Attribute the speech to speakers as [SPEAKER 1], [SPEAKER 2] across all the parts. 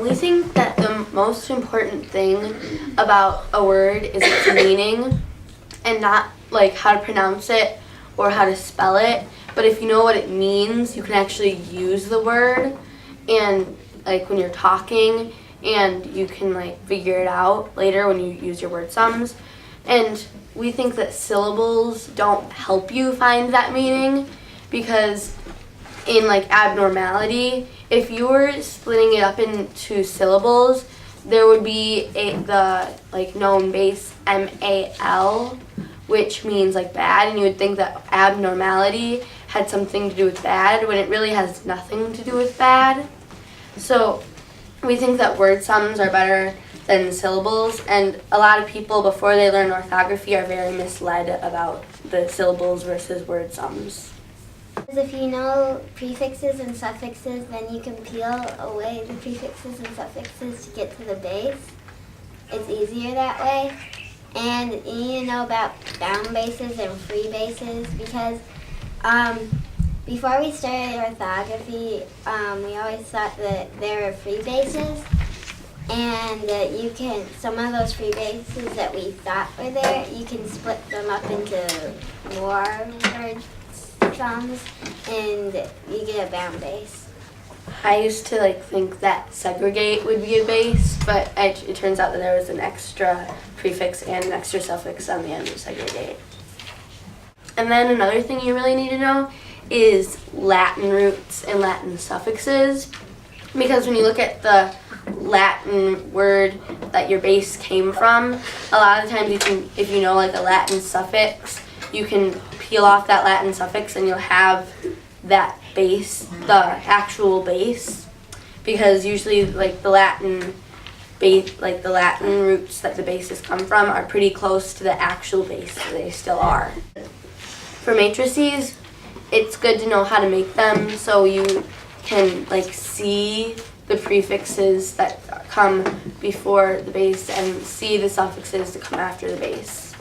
[SPEAKER 1] We think that the most important thing about a word is its meaning and not like how to pronounce it or how to spell it. But if you know what it means, you can actually use the word and like when you're talking, and you can like figure it out later when you use your word sums. And we think that syllables don't help you find that meaning because in like abnormality, if you were splitting it up into syllables, there would be the like known base MAL, which means like bad, and you would think that abnormality had something to do with bad when it really has nothing to do with bad. So we think that word sums are better than syllables, and a lot of people before they learn orthography are very misled about the syllables versus word sums.
[SPEAKER 2] If you know prefixes and suffixes, then you can peel away the prefixes and suffixes to get to the base. It's easier that way. And you need to know about bound bases and free bases because before we started orthography, we always thought that there were free bases, and you can, some of those free bases that we thought were there, you can split them up into more word sums, and you get a bound base.
[SPEAKER 1] I used to like think that segregate would be a base, but it turns out that there was an extra prefix and an extra suffix on the end of segregate. And then another thing you really need to know is Latin roots and Latin suffixes, because when you look at the Latin word that your base came from, a lot of times you can, if you know like a Latin suffix, you can peel off that Latin suffix and you'll have that base, the actual base, because usually like the Latin base, like the Latin roots that the bases come from are pretty close to the actual base, so they still are. For matrices, it's good to know how to make them so you can like see the prefixes that come before the base and see the suffixes that come after the base.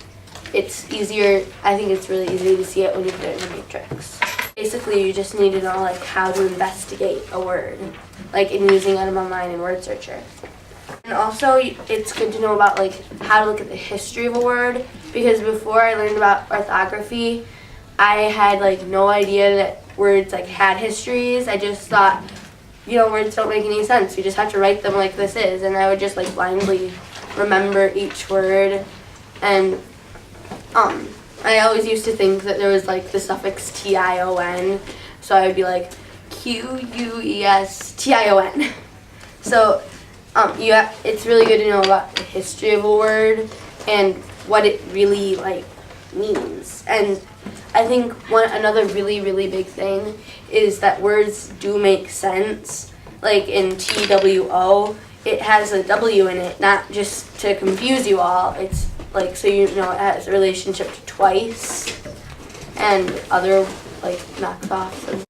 [SPEAKER 1] It's easier, I think it's really easy to see it when you put it in a matrix. Basically, you just need to know like how to investigate a word, like in using it online in Word Searcher. And also, it's good to know about like how to look at the history of a word, because before I learned about orthography, I had like no idea that words like had histories. I just thought, words don't make any sense. You just have to write them like this is, and I would just like blindly remember each word. And I always used to think that there was like the suffix tion, so I would be like QUESTION. So it's really good to know about the history of a word and what it really like means. And I think another really, really big thing is that words do make sense. Like in TWO, it has a W in it, not just to confuse you all. It's like so it has a relationship to twice and other like knockoffs.